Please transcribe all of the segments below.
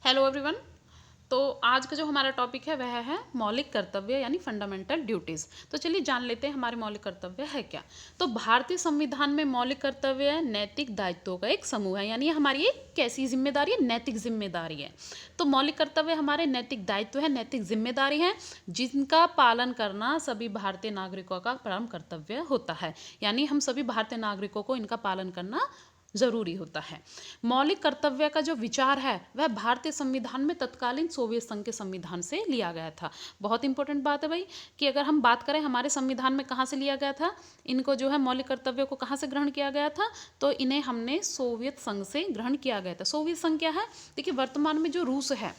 Hello everyone. तो आज का जो हमारा टॉपिक है वह है मौलिक कर्तव्य यानी फंडामेंटल ड्यूटीज़। तो चलिए जान लेते हैं हमारे मौलिक कर्तव्य है क्या। तो भारतीय संविधान में मौलिक कर्तव्य नैतिक दायित्वों का एक समूह है, यानी ये हमारी एक कैसी जिम्मेदारी है, नैतिक जिम्मेदारी है। तो मौलिक कर्तव्य हमारे नैतिक दायित्व है, नैतिक जिम्मेदारी है, जिनका पालन करना सभी भारतीय नागरिकों का परम कर्तव्य होता है। यानी हम सभी भारतीय नागरिकों को इनका पालन करना जरूरी होता है। मौलिक कर्तव्य का जो विचार है वह भारतीय संविधान में तत्कालीन सोवियत संघ के संविधान से लिया गया था। बहुत इंपॉर्टेंट बात है भाई कि अगर हम बात करें हमारे संविधान में कहाँ से लिया गया था, इनको जो है मौलिक कर्तव्य को कहाँ से ग्रहण किया गया था, तो इन्हें हमने सोवियत संघ से ग्रहण किया गया था। सोवियत संघ क्या है? देखिए वर्तमान में जो रूस है,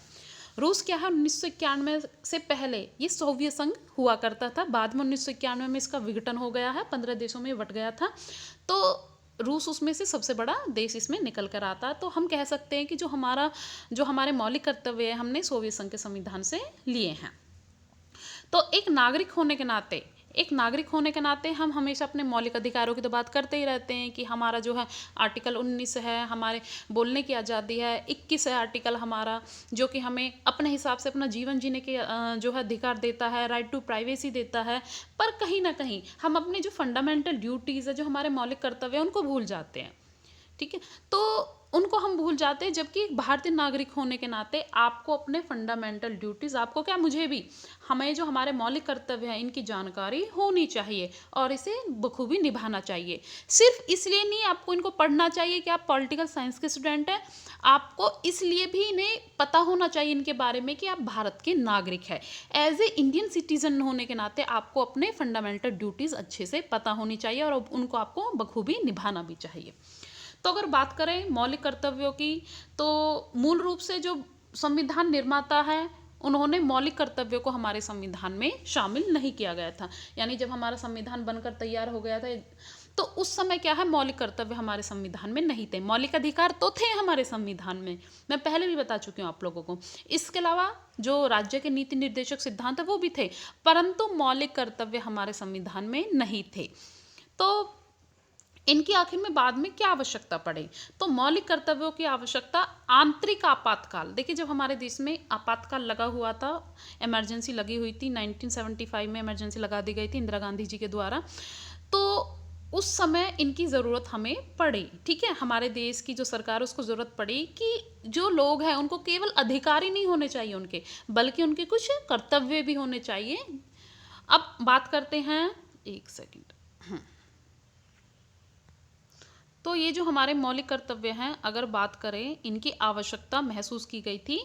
रूस क्या है, 1991 से पहले ये सोवियत संघ हुआ करता था। बाद में 1991 में इसका विघटन हो गया है, 15 देशों में बट गया था। तो रूस उसमें से सबसे बड़ा देश इसमें निकल कर आता है। तो हम कह सकते हैं कि जो हमारे मौलिक कर्तव्य है हमने सोवियत संघ के संविधान से लिए हैं। तो एक नागरिक होने के नाते हम हमेशा अपने मौलिक अधिकारों की तो बात करते ही रहते हैं कि हमारा जो है आर्टिकल 19 है, हमारे बोलने की आज़ादी है, 21 है आर्टिकल हमारा, जो कि हमें अपने हिसाब से अपना जीवन जीने के जो है अधिकार देता है, राइट टू प्राइवेसी देता है। पर कहीं ना कहीं हम अपने जो फंडामेंटल ड्यूटीज़ है, जो हमारे मौलिक कर्तव्य है, उनको भूल जाते हैं। ठीक है, तो उनको हम भूल जाते हैं, जबकि एक भारतीय नागरिक होने के नाते आपको अपने फंडामेंटल ड्यूटीज़, आपको क्या, मुझे भी, हमें जो हमारे मौलिक कर्तव्य हैं इनकी जानकारी होनी चाहिए और इसे बखूबी निभाना चाहिए। सिर्फ इसलिए नहीं आपको इनको पढ़ना चाहिए कि आप पॉलिटिकल साइंस के स्टूडेंट हैं, आपको इसलिए भी इन्हें पता होना चाहिए इनके बारे में कि आप भारत के नागरिक हैं। एज ए इंडियन सिटीजन होने के नाते आपको अपने फंडामेंटल ड्यूटीज़ अच्छे से पता होनी चाहिए और उनको आपको बखूबी निभाना भी चाहिए। तो अगर बात करें मौलिक कर्तव्यों की, तो मूल रूप से जो संविधान निर्माता है उन्होंने मौलिक कर्तव्यों को हमारे संविधान में शामिल नहीं किया गया था। यानी जब हमारा संविधान बनकर तैयार हो गया था तो उस समय क्या है, मौलिक कर्तव्य हमारे संविधान में नहीं थे। मौलिक अधिकार तो थे हमारे संविधान में, मैं पहले भी बता चुकी हूँ आप लोगों को। इसके अलावा जो राज्य के नीति निर्देशक सिद्धांत है वो भी थे, परंतु मौलिक कर्तव्य हमारे संविधान में नहीं थे। तो इनकी आखिर में बाद में क्या आवश्यकता पड़े, तो मौलिक कर्तव्यों की आवश्यकता आंतरिक आपातकाल। देखिए जब हमारे देश में आपातकाल लगा हुआ था, इमरजेंसी लगी हुई थी, 1975 में इमरजेंसी लगा दी गई थी इंदिरा गांधी जी के द्वारा, तो उस समय इनकी ज़रूरत हमें पड़ी। ठीक है, हमारे देश की जो सरकार है उसको ज़रूरत पड़ी कि जो लोग हैं उनको केवल अधिकार ही नहीं होने चाहिए उनके, बल्कि उनके कुछ कर्तव्य भी होने चाहिए। अब बात करते हैं, एक सेकेंड। तो ये जो हमारे मौलिक कर्तव्य हैं, अगर बात करें, इनकी आवश्यकता महसूस की गई थी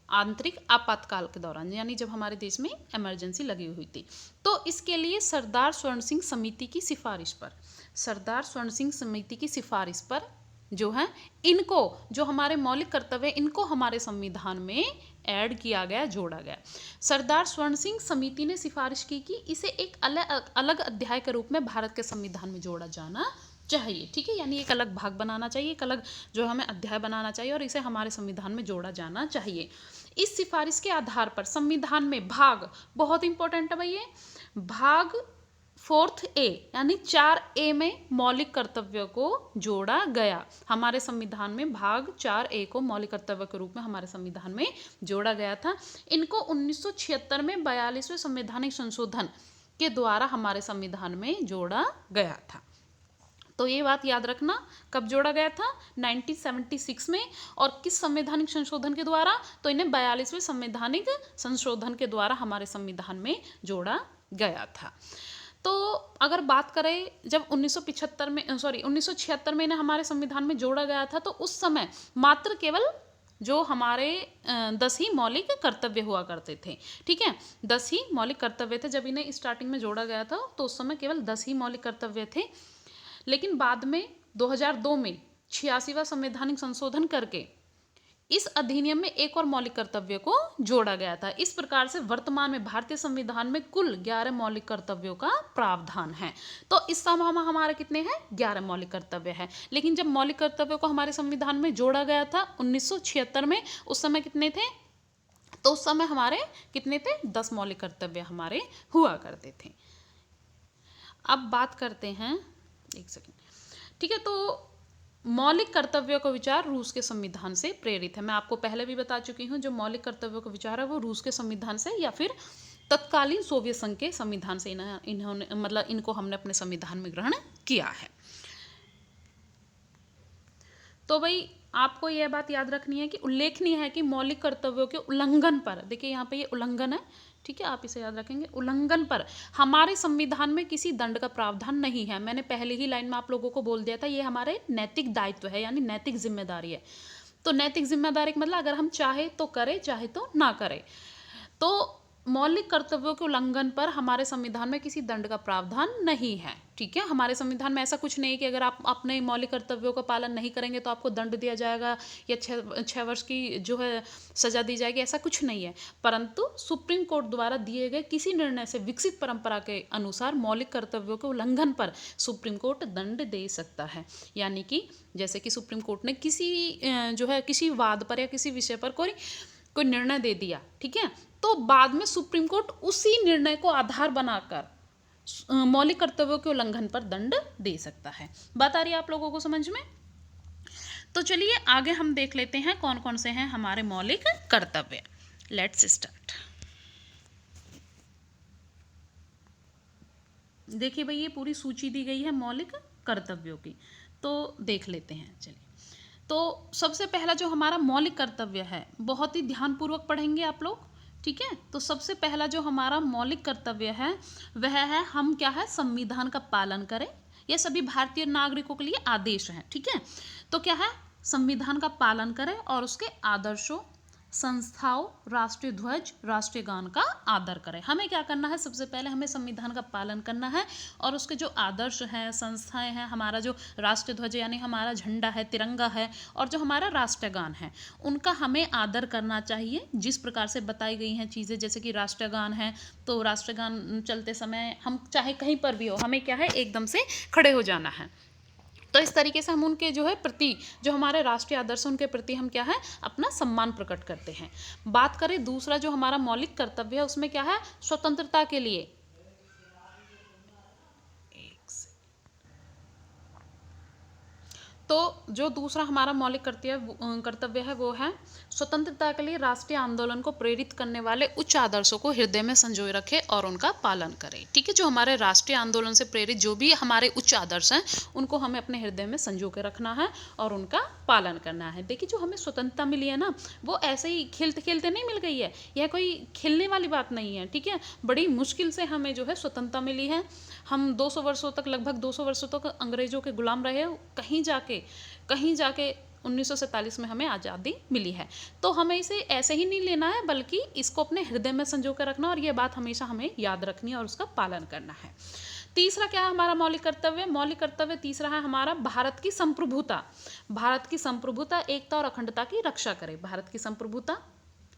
आंतरिक आपातकाल के दौरान, यानी जब हमारे देश में इमरजेंसी लगी हुई थी। तो इसके लिए सरदार स्वर्ण सिंह समिति की सिफारिश पर जो है इनको, जो हमारे मौलिक कर्तव्य इनको हमारे संविधान में ऐड किया गया, जोड़ा गया। सरदार स्वर्ण सिंह समिति ने सिफारिश की कि इसे एक अलग अध्याय के रूप में भारत के संविधान में जोड़ा जाना चाहिए। ठीक है, यानी एक अलग भाग बनाना चाहिए, एक अलग जो हमें अध्याय बनाना चाहिए और इसे हमारे संविधान में जोड़ा जाना चाहिए। इस सिफारिश के आधार पर संविधान में भाग, बहुत इंपॉर्टेंट है भाई ये, भाग 4A यानी 4A में मौलिक कर्तव्यों को जोड़ा गया। हमारे संविधान में भाग 4A को मौलिक कर्तव्य के रूप में हमारे संविधान में जोड़ा गया था। इनको 1976 में 42वें संवैधानिक संशोधन के द्वारा हमारे संविधान में जोड़ा गया था। तो ये बात याद रखना, कब जोड़ा गया था, 1976 में। और किस संवैधानिक संशोधन के द्वारा, तो इन्हें 42वें संवैधानिक संशोधन के द्वारा हमारे संविधान में जोड़ा गया था। तो अगर बात करें, जब 1976 में इन्हें हमारे संविधान में जोड़ा गया था, तो उस समय मात्र केवल जो हमारे 10 ही मौलिक कर्तव्य हुआ करते थे। ठीक है, 10 ही मौलिक कर्तव्य थे। जब इन्हें स्टार्टिंग में जोड़ा गया था तो उस समय केवल 10 ही मौलिक कर्तव्य थे। लेकिन बाद में 2002 में 86वां संवैधानिक संशोधन करके इस अधिनियम में एक और मौलिक कर्तव्य को जोड़ा गया था। इस प्रकार से वर्तमान में भारतीय संविधान में कुल 11 मौलिक कर्तव्यों का प्रावधान है। तो इस समय हमारे कितने हैं, 11 मौलिक कर्तव्य है। लेकिन जब मौलिक कर्तव्यों को हमारे संविधान में जोड़ा गया था 1976 में, उस समय कितने थे, तो उस समय हमारे कितने थे, 10 मौलिक कर्तव्य हमारे हुआ करते थे। अब बात करते हैं, एक सेकेंड। ठीक है, तो मौलिक कर्तव्यों का विचार रूस के संविधान से प्रेरित है। मैं आपको पहले भी बता चुकी हूँ, जो मौलिक कर्तव्यों का विचार है वो रूस के संविधान से या फिर तत्कालीन सोवियत संघ के संविधान से इन्होंने मतलब इनको हमने अपने संविधान में ग्रहण किया है। तो भाई आपको यह बात याद रखनी है कि उल्लेखनीय है कि मौलिक कर्तव्यों के उल्लंघन पर, देखिए यहाँ पे ये उल्लंघन है, ठीक है, आप इसे याद रखेंगे, उल्लंघन पर हमारे संविधान में किसी दंड का प्रावधान नहीं है। मैंने पहले ही लाइन में आप लोगों को बोल दिया था, ये हमारे नैतिक दायित्व है, यानी नैतिक जिम्मेदारी है। तो नैतिक जिम्मेदारी का मतलब अगर हम चाहे तो करें, चाहे तो ना करें। तो मौलिक कर्तव्यों के उल्लंघन पर हमारे संविधान में किसी दंड का प्रावधान नहीं है, ठीक है। हमारे संविधान में ऐसा कुछ नहीं है कि अगर आप अपने मौलिक कर्तव्यों का पालन नहीं करेंगे तो आपको दंड दिया जाएगा या 6 वर्ष की जो है सजा दी जाएगी, ऐसा कुछ नहीं है। परंतु सुप्रीम कोर्ट द्वारा दिए गए किसी निर्णय से विकसित परंपरा के अनुसार मौलिक कर्तव्यों के उल्लंघन पर सुप्रीम कोर्ट दंड दे सकता है। यानी कि जैसे कि सुप्रीम कोर्ट ने किसी जो है किसी वाद पर या किसी विषय पर कोई निर्णय दे दिया, ठीक है, तो बाद में सुप्रीम कोर्ट उसी निर्णय को आधार बनाकर मौलिक कर्तव्यों के उल्लंघन पर दंड दे सकता है। बात आ रही है आप लोगों को समझ में? तो चलिए आगे हम देख लेते हैं कौन कौन से हैं हमारे मौलिक कर्तव्य। Let's start. देखिए भाई ये पूरी सूची दी गई है मौलिक कर्तव्यों की, तो देख लेते हैं। चलिए, तो सबसे पहला जो हमारा मौलिक कर्तव्य है, बहुत ही ध्यानपूर्वक पढ़ेंगे आप लोग, ठीक है। तो सबसे पहला जो हमारा मौलिक कर्तव्य है वह है, हम क्या है, संविधान का पालन करें। यह सभी भारतीय नागरिकों के लिए आदेश है, ठीक है। तो क्या है, संविधान का पालन करें और उसके आदर्शों, संस्थाओं, राष्ट्रीय ध्वज, राष्ट्रीय गान का आदर करें। हमें क्या करना है, सबसे पहले हमें संविधान का पालन करना है और उसके जो आदर्श हैं, संस्थाएं हैं, हमारा जो राष्ट्रीय ध्वज यानी हमारा झंडा है, तिरंगा है, और जो हमारा राष्ट्रीय गान है, उनका हमें आदर करना चाहिए। जिस प्रकार से बताई गई हैं चीज़ें, जैसे कि राष्ट्रीय गान है तो राष्ट्रीय गान चलते समय हम चाहे कहीं पर भी हो, हमें क्या है, एकदम से खड़े हो जाना है। तो इस तरीके से हम उनके जो है प्रति, जो हमारे राष्ट्रीय आदर्श उनके प्रति हम क्या है, अपना सम्मान प्रकट करते हैं। बात करें दूसरा जो हमारा मौलिक कर्तव्य है, उसमें क्या है, स्वतंत्रता के लिए, तो जो दूसरा हमारा मौलिक कर्तव्य है वो है, स्वतंत्रता के लिए राष्ट्रीय आंदोलन को प्रेरित करने वाले उच्च आदर्शों को हृदय में संजोए रखें और उनका पालन करें, ठीक है। जो हमारे राष्ट्रीय आंदोलन से प्रेरित जो भी हमारे उच्च आदर्श हैं, उनको हमें अपने हृदय में संजो के रखना है और उनका पालन करना है। देखिए जो हमें स्वतंत्रता मिली है ना, वो ऐसे ही खेलते खेलते नहीं मिल गई है, यह कोई खेलने वाली बात नहीं है, ठीक है। बड़ी मुश्किल से हमें जो है स्वतंत्रता मिली है। हम 200 वर्षों तक, लगभग 200 वर्षों तक अंग्रेजों के गुलाम रहे, कहीं जाके 1947 में हमें आज़ादी मिली है। तो हमें इसे ऐसे ही नहीं लेना है, बल्कि इसको अपने हृदय में संजो कर रखना, और ये बात हमेशा हमें याद रखनी है और उसका पालन करना है। तीसरा क्या है हमारा मौलिक कर्तव्य? मौलिक कर्तव्य तीसरा है हमारा, भारत की संप्रभुता। भारत की संप्रभुता, एकता और अखंडता की रक्षा करें। भारत की संप्रभुता,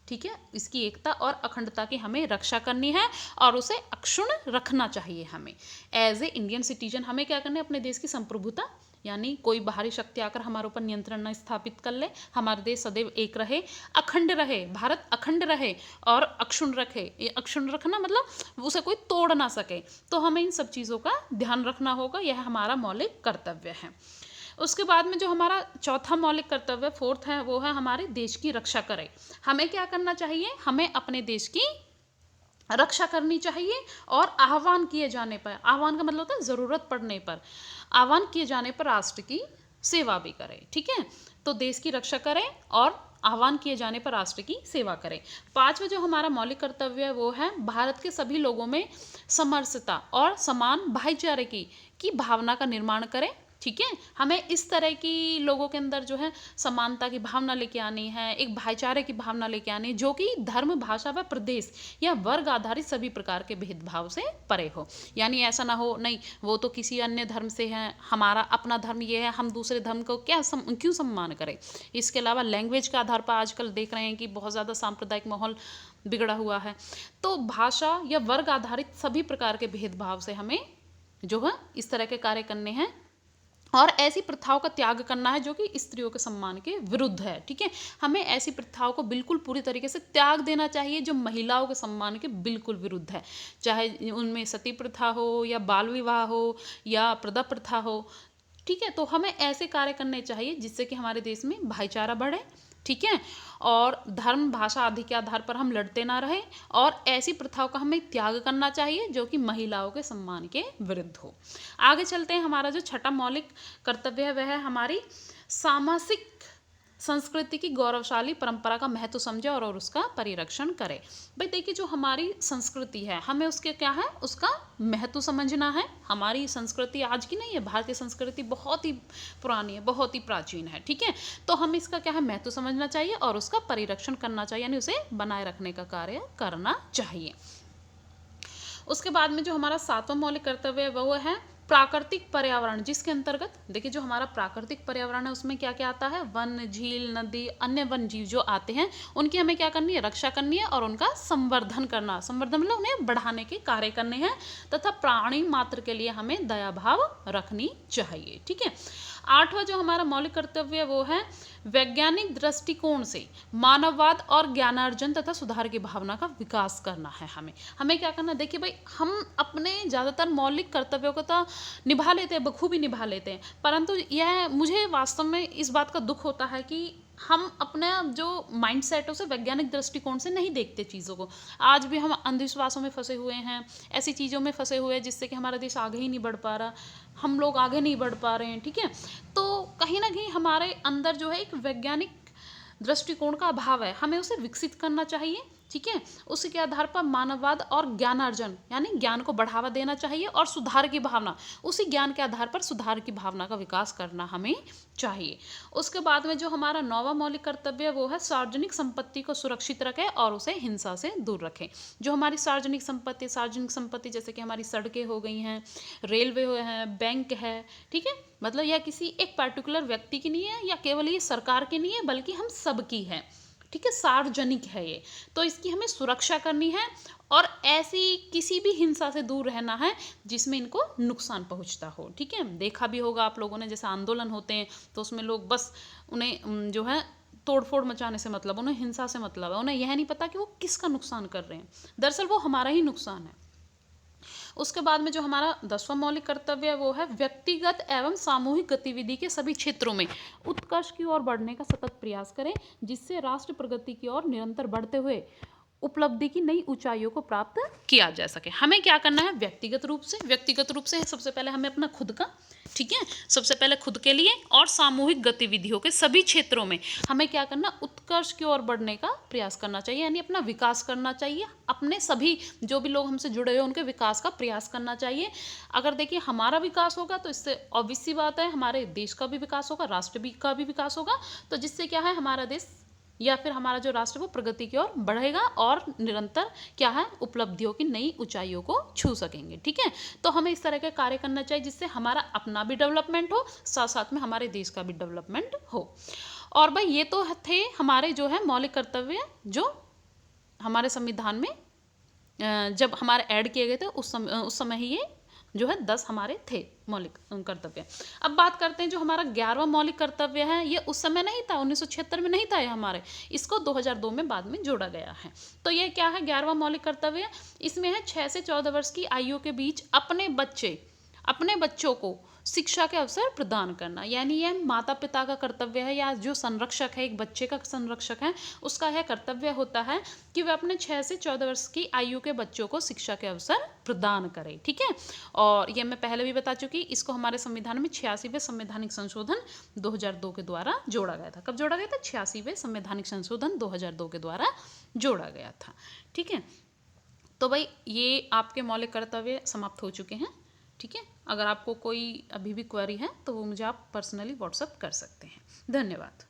ठीक है, इसकी एकता और अखंडता की हमें रक्षा करनी है और उसे अक्षुण्ण रखना चाहिए। हमें एज ए इंडियन सिटीजन हमें क्या करना है, अपने देश की संप्रभुता, यानी कोई बाहरी शक्ति आकर हमारे ऊपर नियंत्रण न स्थापित कर ले, हमारा देश सदैव एक रहे, अखंड रहे, भारत अखंड रहे और अक्षुण्ण रखे। ये अक्षुण्ण रखना मतलब उसे कोई तोड़ ना सके। तो हमें इन सब चीज़ों का ध्यान रखना होगा, यह हमारा मौलिक कर्तव्य है। उसके बाद में जो हमारा चौथा मौलिक कर्तव्य, फोर्थ है, वो है हमारे देश की रक्षा करें। हमें क्या करना चाहिए, हमें अपने देश की रक्षा करनी चाहिए और आह्वान किए जाने पर, आह्वान का मतलब होता है ज़रूरत पड़ने पर, आह्वान किए जाने पर राष्ट्र की सेवा भी करें, ठीक है। तो देश की रक्षा करें और आह्वान किए जाने पर राष्ट्र की सेवा करें। पांचवा जो हमारा मौलिक कर्तव्य है वो है, भारत के सभी लोगों में समरसता और समान भाईचारे की भावना का निर्माण करें, ठीक है। हमें इस तरह की लोगों के अंदर जो है समानता की भावना लेके आनी है, एक भाईचारे की भावना लेके आनी है, जो कि धर्म, भाषा व प्रदेश या वर्ग आधारित सभी प्रकार के भेदभाव से परे हो। यानी ऐसा ना हो, नहीं वो तो किसी अन्य धर्म से है, हमारा अपना धर्म ये है, हम दूसरे धर्म को क्यों सम्मान करें। इसके अलावा लैंग्वेज के आधार पर आजकल देख रहे हैं कि बहुत ज़्यादा सांप्रदायिक माहौल बिगड़ा हुआ है। तो भाषा या वर्ग आधारित सभी प्रकार के भेदभाव से हमें जो है इस तरह के कार्य करने हैं और ऐसी प्रथाओं का त्याग करना है जो कि स्त्रियों के सम्मान के विरुद्ध है, ठीक है। हमें ऐसी प्रथाओं को बिल्कुल पूरी तरीके से त्याग देना चाहिए जो महिलाओं के सम्मान के बिल्कुल विरुद्ध है, चाहे उनमें सती प्रथा हो या बाल विवाह हो या प्रदा प्रथा हो, ठीक है। तो हमें ऐसे कार्य करने चाहिए जिससे कि हमारे देश में भाईचारा बढ़े, ठीक है, और धर्म भाषा आदि के आधार पर हम लड़ते ना रहे, और ऐसी प्रथाओं का हमें त्याग करना चाहिए जो कि महिलाओं के सम्मान के विरुद्ध हो। आगे चलते हैं। हमारा जो छठा मौलिक कर्तव्य है वह है हमारी सामाजिक संस्कृति की गौरवशाली परंपरा का महत्व समझे और उसका परिरक्षण करे। भाई देखिए, जो हमारी संस्कृति है हमें उसके क्या है, उसका महत्व समझना है। हमारी संस्कृति आज की नहीं है, भारतीय संस्कृति बहुत ही पुरानी है, बहुत ही प्राचीन है, ठीक है। तो हम इसका क्या है, महत्व समझना चाहिए और उसका परिरक्षण करना चाहिए, यानी उसे बनाए रखने का कार्य करना चाहिए। उसके बाद में जो हमारा सातवां मौलिक कर्तव्य है वो है प्राकृतिक पर्यावरण, जिसके अंतर्गत देखिए जो हमारा प्राकृतिक पर्यावरण है उसमें क्या क्या आता है, वन, झील, नदी, अन्य वन जीव जो आते हैं उनकी हमें क्या करनी है, रक्षा करनी है और उनका संवर्धन करना, संवर्धन मतलब उन्हें बढ़ाने के कार्य करने हैं, तथा प्राणी मात्र के लिए हमें दया भाव रखनी चाहिए, ठीक है। आठवां जो हमारा मौलिक कर्तव्य है वो है वैज्ञानिक दृष्टिकोण से मानववाद और ज्ञानार्जन तथा सुधार की भावना का विकास करना है। हमें क्या करना, देखिए भाई हम अपने ज़्यादातर मौलिक कर्तव्यों को तो निभा लेते हैं, बखूबी निभा लेते हैं, परंतु यह मुझे वास्तव में इस बात का दुख होता है कि हम अपने जो माइंड सेट है उसे वैज्ञानिक दृष्टिकोण से नहीं देखते चीज़ों को। आज भी हम अंधविश्वासों में फंसे हुए हैं, ऐसी चीज़ों में फंसे हुए हैं जिससे कि हमारा देश आगे ही नहीं बढ़ पा रहा, हम लोग आगे नहीं बढ़ पा रहे हैं, ठीक है। तो कहीं ना कहीं हमारे अंदर जो है एक वैज्ञानिक दृष्टिकोण का अभाव है, हमें उसे विकसित करना चाहिए, ठीक है। उसी के आधार पर मानववाद और ज्ञानार्जन यानी ज्ञान को बढ़ावा देना चाहिए और सुधार की भावना, उसी ज्ञान के आधार पर सुधार की भावना का विकास करना हमें चाहिए। उसके बाद में जो हमारा नौवां मौलिक कर्तव्य है वो है सार्वजनिक संपत्ति को सुरक्षित रखें और उसे हिंसा से दूर रखें। जो हमारी सार्वजनिक संपत्ति जैसे कि हमारी सड़कें हो गई हैं, रेलवे है, बैंक है, ठीक है, मतलब यह किसी एक पर्टिकुलर व्यक्ति की नहीं है या केवल ये सरकार की नहीं है बल्कि हम सबकी है, ठीक है, सार्वजनिक है ये, तो इसकी हमें सुरक्षा करनी है और ऐसी किसी भी हिंसा से दूर रहना है जिसमें इनको नुकसान पहुंचता हो, ठीक है। देखा भी होगा आप लोगों ने, जैसे आंदोलन होते हैं तो उसमें लोग बस उन्हें जो है तोड़फोड़ मचाने से मतलब, उन्हें हिंसा से मतलब है, उन्हें यह नहीं पता कि वो किसका नुकसान कर रहे हैं, दरअसल वो हमारा ही नुकसान है। उसके बाद में जो हमारा 10वां मौलिक कर्तव्य है वो है व्यक्तिगत एवं सामूहिक गतिविधि के सभी क्षेत्रों में उत्कर्ष की ओर बढ़ने का सतत प्रयास करें, जिससे राष्ट्र प्रगति की ओर निरंतर बढ़ते हुए उपलब्धि की नई ऊंचाइयों को प्राप्त किया जा सके। हमें क्या करना है, व्यक्तिगत रूप से सबसे पहले हमें अपना खुद का, ठीक है, सबसे पहले खुद के लिए, और सामूहिक गतिविधियों के सभी क्षेत्रों में हमें क्या करना, उत्कर्ष की ओर बढ़ने का प्रयास करना चाहिए, यानी अपना विकास करना चाहिए, अपने सभी जो भी लोग हमसे जुड़े हुए उनके विकास का प्रयास करना चाहिए। अगर देखिए हमारा विकास होगा तो इससे ऑब्वियस सी बात है हमारे देश का भी विकास होगा, राष्ट्र का भी विकास होगा, तो जिससे क्या है हमारा देश या फिर हमारा जो राष्ट्र वो प्रगति की ओर बढ़ेगा और निरंतर क्या है, उपलब्धियों की नई ऊंचाइयों को छू सकेंगे, ठीक है। तो हमें इस तरह के कार्य करना चाहिए जिससे हमारा अपना भी डेवलपमेंट हो, साथ साथ में हमारे देश का भी डेवलपमेंट हो। और भाई ये तो थे हमारे जो है मौलिक कर्तव्य जो हमारे संविधान में जब हमारे ऐड किए गए थे उस समय ही ये जो है 10 हमारे थे मौलिक कर्तव्य। अब बात करते हैं जो हमारा 11वां मौलिक कर्तव्य है, ये उस समय नहीं था, 1976 में नहीं था ये हमारे, इसको 2002 में बाद में जोड़ा गया है। तो ये क्या है, 11वां मौलिक कर्तव्य, इसमें है 6 से 14 वर्ष की आयु के बीच अपने बच्चों को शिक्षा के अवसर प्रदान करना, यानी यह माता पिता का कर्तव्य है, या जो संरक्षक है, एक बच्चे का संरक्षक है, उसका यह कर्तव्य होता है कि वह अपने 6 से 14 वर्ष की आयु के बच्चों को शिक्षा के अवसर प्रदान करे, ठीक है। और यह मैं पहले भी बता चुकी, इसको हमारे संविधान में 86वें संवैधानिक संशोधन 2002 के द्वारा जोड़ा गया था। कब जोड़ा गया था, 86वें संवैधानिक संशोधन 2002 के द्वारा जोड़ा गया था, ठीक है। तो भाई ये आपके मौलिक कर्तव्य समाप्त हो चुके हैं, ठीक है। अगर आपको कोई अभी भी क्वेरी है तो वो मुझे आप पर्सनली व्हाट्सएप कर सकते हैं। धन्यवाद।